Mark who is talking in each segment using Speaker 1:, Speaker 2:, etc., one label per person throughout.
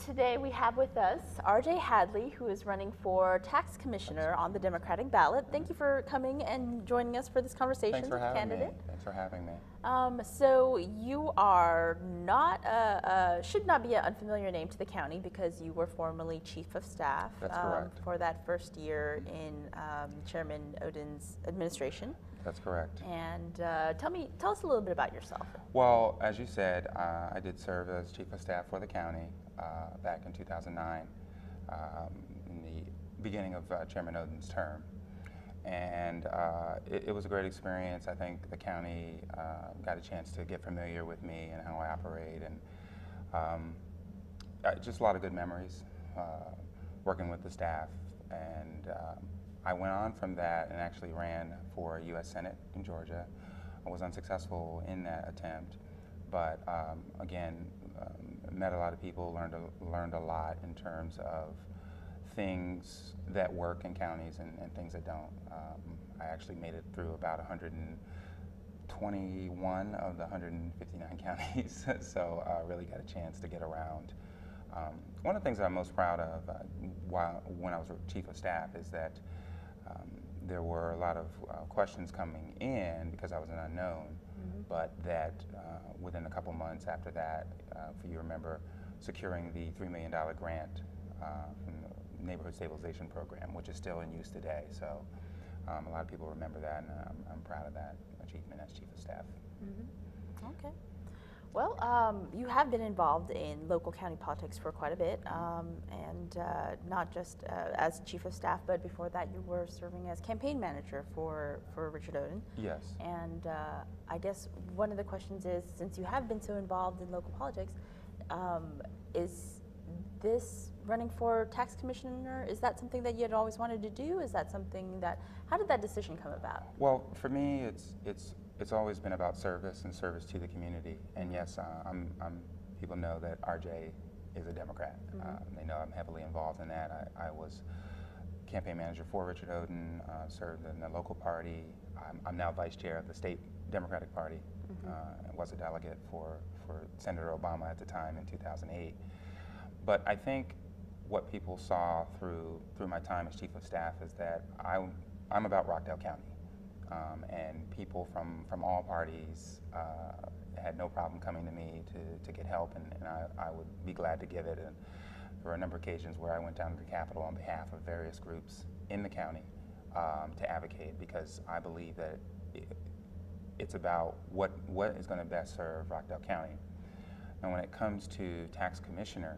Speaker 1: Today we have with us RJ Hadley, who is running for Tax Commissioner on the Democratic ballot. Thank you for coming and joining us for this conversation.
Speaker 2: Thanks for having
Speaker 1: candidate.
Speaker 2: me. Thanks for having me.
Speaker 1: So you are not should not be an unfamiliar name to the county because you were formerly Chief of Staff.
Speaker 2: That's correct.
Speaker 1: For that first year in Chairman Oden's administration.
Speaker 2: That's correct.
Speaker 1: And tell us a little bit about yourself.
Speaker 2: Well, as you said, I did serve as Chief of Staff for the county back in 2009, in the beginning of Chairman Oden's term. And it was a great experience. I think the county got a chance to get familiar with me and how I operate, and just a lot of good memories working with the staff. And I went on from that and actually ran for U.S. Senate in Georgia. I was unsuccessful in that attempt, but again, met a lot of people, learned a lot in terms of things that work in counties and things that don't. I actually made it through about 121 of the 159 counties, so I really got a chance to get around. One of the things that I'm most proud of when I was Chief of Staff is that there were a lot of questions coming in because I was an unknown, but that within a couple months after that, if you remember, securing the $3 million grant from the Neighborhood Stabilization Program, which is still in use today. So a lot of people remember that, and I'm proud of that achievement as Chief of Staff.
Speaker 1: Okay. Well, you have been involved in local county politics for quite a bit, and not just as Chief of Staff, but before that you were serving as campaign manager for Richard Oden.
Speaker 2: Yes.
Speaker 1: And I guess one of the questions is, since you have been so involved in local politics, is this running for tax commissioner, is that something that you had always wanted to do? Is that something that, how did that decision come about?
Speaker 2: Well, for me, it's always been about service and service to the community. And yes, people know that RJ is a Democrat. They know I'm heavily involved in that. I was campaign manager for Richard Oden, served in the local party. I'm now vice chair of the state Democratic Party, and was a delegate for Senator Obama at the time in 2008. But I think what people saw through my time as Chief of Staff is that I'm about Rockdale County. And people from all parties had no problem coming to me to get help, and I would be glad to give it. And there were a number of occasions where I went down to the Capitol on behalf of various groups in the county to advocate, because I believe that it's about what is going to best serve Rockdale County. And when it comes to tax commissioner,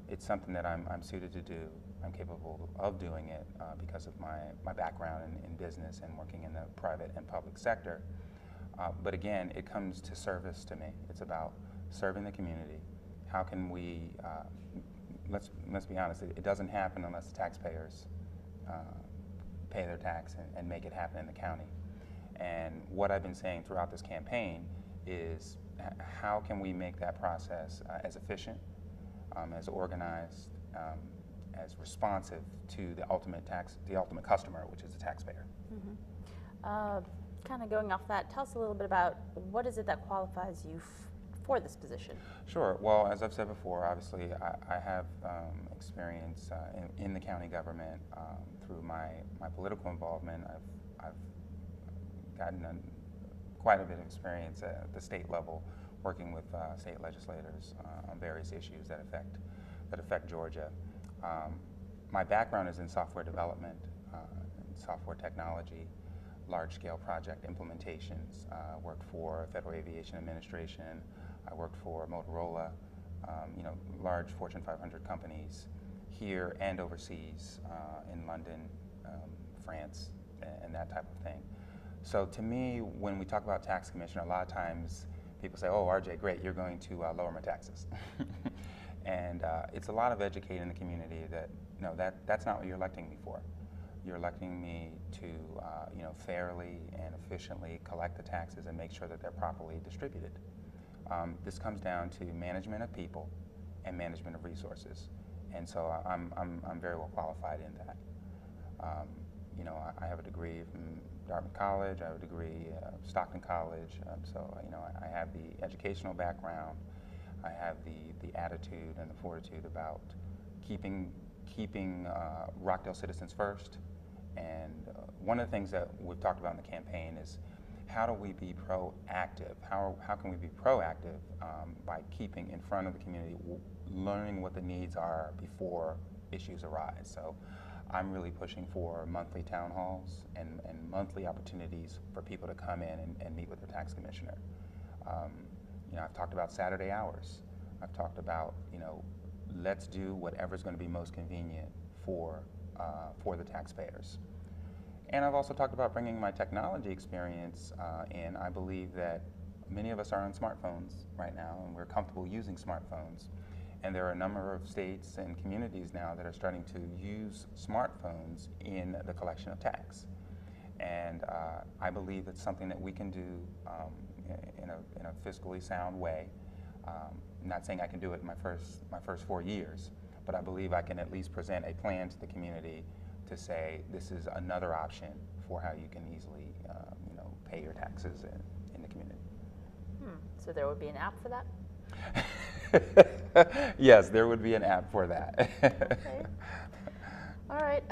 Speaker 2: it's something that I'm suited to do. I'm capable of doing it because of my background in business and working in the private and public sector. But again, it comes to service to me. It's about serving the community. How can we, let's be honest, it doesn't happen unless the taxpayers pay their tax and make it happen in the county. And what I've been saying throughout this campaign is how can we make that process as efficient, as organized, as responsive to the ultimate customer, which is the taxpayer.
Speaker 1: Kind of going off that, tell us a little bit about what is it that qualifies you for this position? Sure.
Speaker 2: Well, as I've said before, obviously I have experience in the county government through my political involvement. I've gotten quite a bit of experience at the state level, working with state legislators on various issues that affect Georgia. My background is in software development, software technology, large-scale project implementations. I worked for Federal Aviation Administration. I worked for Motorola, large Fortune 500 companies here and overseas, in London, France, and that type of thing. So to me, when we talk about tax commissioner, a lot of times people say, "Oh, RJ, great, you're going to lower my taxes." And it's a lot of educating the community that, no, that's not what you're electing me for. You're electing me to, fairly and efficiently collect the taxes and make sure that they're properly distributed. This comes down to management of people and management of resources, and so I'm very well qualified in that. I have a degree from Dartmouth College. I have a degree at Stockton College. So I have the educational background. I have the attitude and the fortitude about keeping Rockdale citizens first. And one of the things that we've talked about in the campaign is how do we be proactive? How can we be proactive by keeping in front of the community, learning what the needs are before issues arise? So I'm really pushing for monthly town halls and monthly opportunities for people to come in and meet with the tax commissioner. You know, I've talked about Saturday hours. I've talked about, you know, let's do whatever's going to be most convenient for the taxpayers. And I've also talked about bringing my technology experience in. I believe that many of us are on smartphones right now, and we're comfortable using smartphones. And there are a number of states and communities now that are starting to use smartphones in the collection of tax. And I believe it's something that we can do in a fiscally sound way. I'm not saying I can do it in my first 4 years, but I believe I can at least present a plan to the community to say this is another option for how you can easily, you know, pay your taxes in the community.
Speaker 1: So there would be an app for that?
Speaker 2: Yes, there would be an app for that.
Speaker 1: Okay. All right.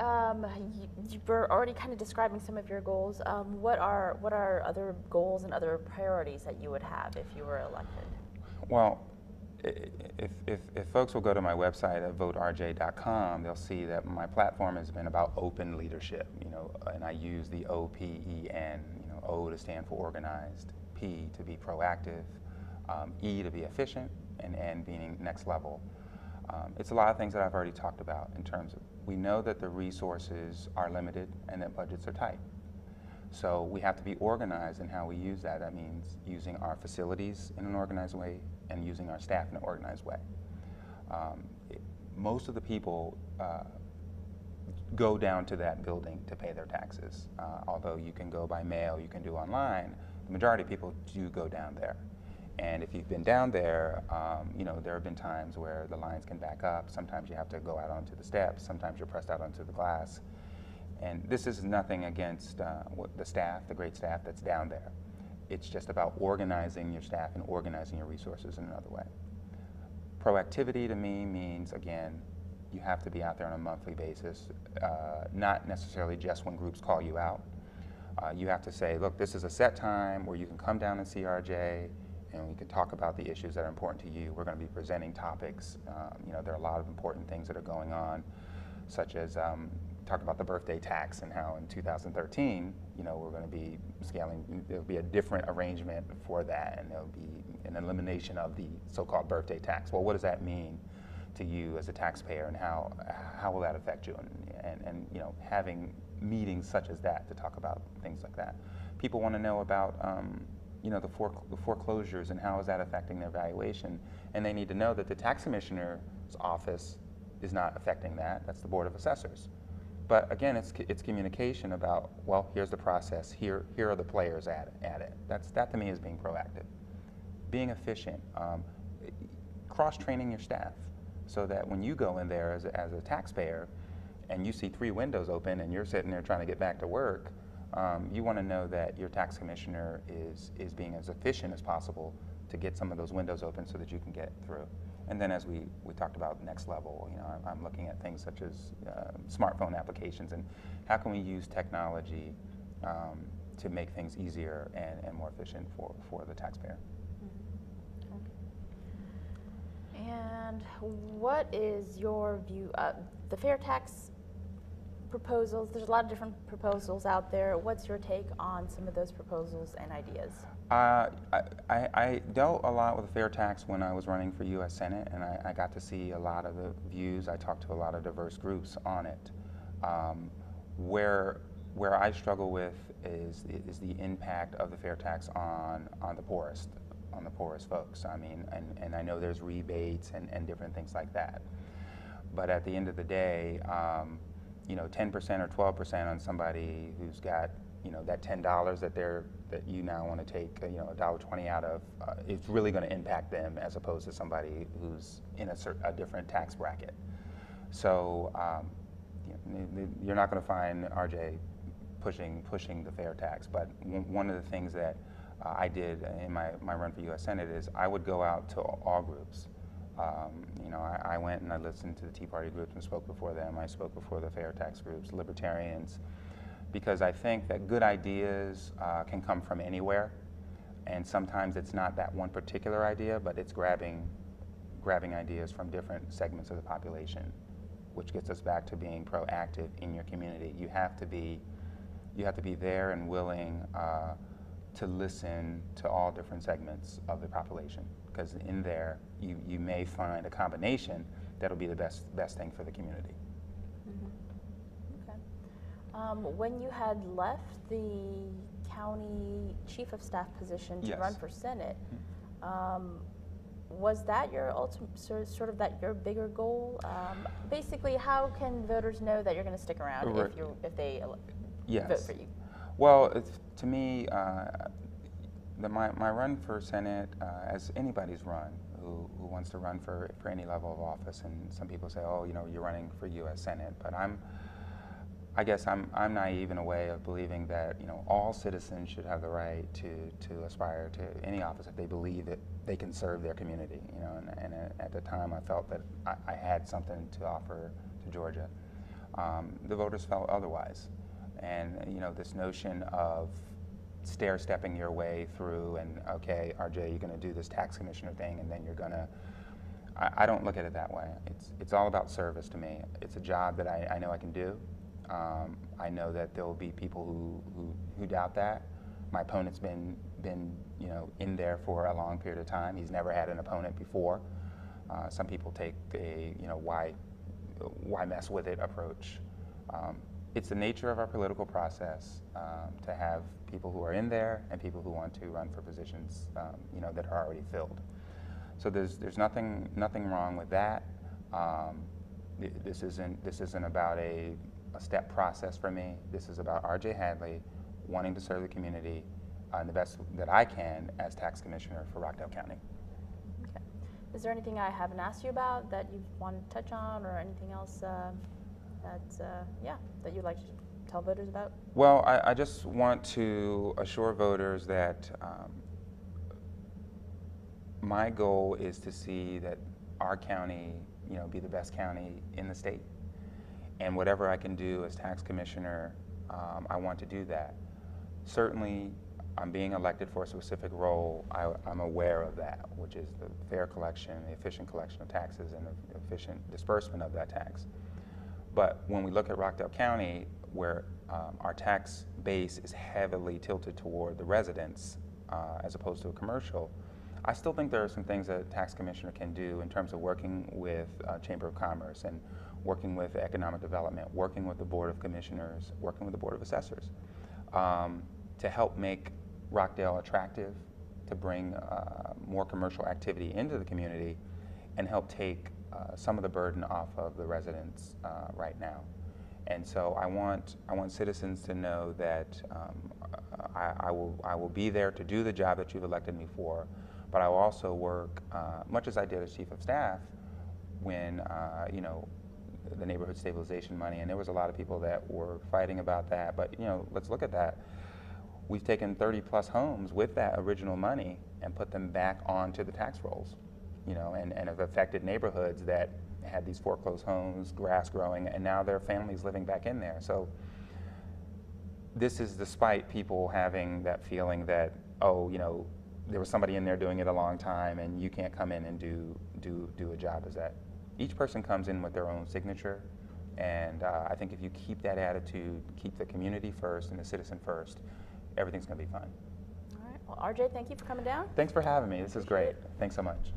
Speaker 1: You were already kind of describing some of your goals. What are other goals and other priorities that you would have if you were elected?
Speaker 2: Well, if folks will go to my website at voterj.com, they'll see that my platform has been about open leadership, you know, and I use the OPEN, you know, O to stand for organized, P to be proactive, E to be efficient, and N being next level. It's a lot of things that I've already talked about in terms of, we know that the resources are limited and that budgets are tight. So we have to be organized in how we use that. That means using our facilities in an organized way and using our staff in an organized way. Most of the people go down to that building to pay their taxes. Although you can go by mail, you can do online, the majority of people do go down there. And if you've been down there, you know, there have been times where the lines can back up. Sometimes you have to go out onto the steps. Sometimes you're pressed out onto the glass. And this is nothing against the staff, the great staff that's down there. It's just about organizing your staff and organizing your resources in another way. Proactivity to me means, again, you have to be out there on a monthly basis, not necessarily just when groups call you out. You have to say, look, this is a set time where you can come down and see RJ, and we can talk about the issues that are important to you. We're going to be presenting topics. You know, there are a lot of important things that are going on, such as talk about the birthday tax and how in 2013, you know, we're going to be scaling, there'll be a different arrangement for that, and there'll be an elimination of the so-called birthday tax. Well, what does that mean to you as a taxpayer, and how will that affect you? And you know, having meetings such as that to talk about things like that. People want to know about you know, the foreclosures and how is that affecting their valuation, and they need to know that the tax commissioner's office is not affecting that. That's the Board of Assessors. But again, it's communication about, well, here's the process, here are the players at it. That to me is being proactive. Being efficient, cross-training your staff so that when you go in there as a taxpayer and you see 3 windows open and you're sitting there trying to get back to work, you want to know that your tax commissioner is being as efficient as possible to get some of those windows open so that you can get through. And then as we talked about next level, you know, I'm looking at things such as smartphone applications and how can we use technology to make things easier and more efficient for the taxpayer.
Speaker 1: Okay. And what is your view of the fair tax proposals? There's a lot of different proposals out there. What's your take on some of those proposals and ideas? I dealt a lot with the fair tax when I was running for U.S. Senate, and I got to see a lot of the views. I talked to a lot of diverse groups on it. Where I struggle with is the impact of the fair tax on the poorest folks. I mean, and I know there's rebates and different things like that. But at the end of the day, you know, 10% or 12% on somebody who's got, you know, that $10 that you now want to take, you know, $1.20 out of, it's really going to impact them as opposed to somebody who's in a different tax bracket. So you know, you're not going to find RJ pushing the fair tax, but one of the things that
Speaker 2: I did in my run for U.S. Senate is I would go out to all groups. You know, I went and I listened to the Tea Party groups and spoke before them. I spoke before the fair tax groups, libertarians, because I think that good ideas can come from anywhere, and sometimes it's not that one particular idea, but it's grabbing ideas from different segments of the population, which gets us back to being proactive in your community. You have to be there and willing to listen to all different segments of the population, because in there you may find a combination that'll be the best thing for the community.
Speaker 1: Mm-hmm. Okay. When you had left the county chief of staff position to
Speaker 2: Yes.
Speaker 1: run for Senate, was that your ultimate, sort of that your bigger goal? Basically, how can voters know that you're going to stick around if they
Speaker 2: Yes.
Speaker 1: vote for you?
Speaker 2: Well, to me, my run for Senate, as anybody's run who wants to run for any level of office, and some people say, oh, you know, you're running for U.S. Senate, but I guess I'm naive in a way of believing that, you know, all citizens should have the right to aspire to any office if they believe that they can serve their community, you know, and at the time I felt that I had something to offer to Georgia. The voters felt otherwise. And, you know, this notion of stair-stepping your way through and, okay, RJ, you're going to do this tax commissioner thing, and then you're going to, I don't look at it that way. It's all about service to me. It's a job that I know I can do. I know that there will be people who doubt that. My opponent's been you know, in there for a long period of time. He's never had an opponent before. Some people take a, you know, why mess with it approach. It's the nature of our political process to have people who are in there and people who want to run for positions, you know, that are already filled. So there's nothing wrong with that. This isn't about a step process for me. This is about RJ Hadley wanting to serve the community the best that I can as tax commissioner for Rockdale County.
Speaker 1: Okay. Is there anything I haven't asked you about that you want to touch on, or anything else that you'd like to tell voters about?
Speaker 2: Well, I just want to assure voters that my goal is to see that our county, you know, be the best county in the state. And whatever I can do as tax commissioner, I want to do that. Certainly, I'm being elected for a specific role. I'm aware of that, which is the fair collection, the efficient collection of taxes, and the efficient disbursement of that tax. But when we look at Rockdale County, where our tax base is heavily tilted toward the residents as opposed to a commercial, I still think there are some things that a tax commissioner can do in terms of working with Chamber of Commerce and working with economic development, working with the Board of Commissioners, working with the Board of Assessors, to help make Rockdale attractive, to bring more commercial activity into the community, and help take some of the burden off of the residents right now. And so I want citizens to know that I will be there to do the job that you've elected me for, but I will also work, much as I did as Chief of Staff, when you know, the neighborhood stabilization money, and there was a lot of people that were fighting about that, but you know, let's look at that. We've taken 30+ homes with that original money and put them back onto the tax rolls, you know, and have affected neighborhoods that had these foreclosed homes, grass growing, and now their families living back in there. So this is despite people having that feeling that, oh, you know, there was somebody in there doing it a long time and you can't come in and do a job as that. Each person comes in with their own signature, and I think if you keep that attitude, keep the community first and the citizen first, everything's going to be fine.
Speaker 1: All right. Well, RJ, thank you for coming down.
Speaker 2: Thanks for having me. This is great. Thanks so much.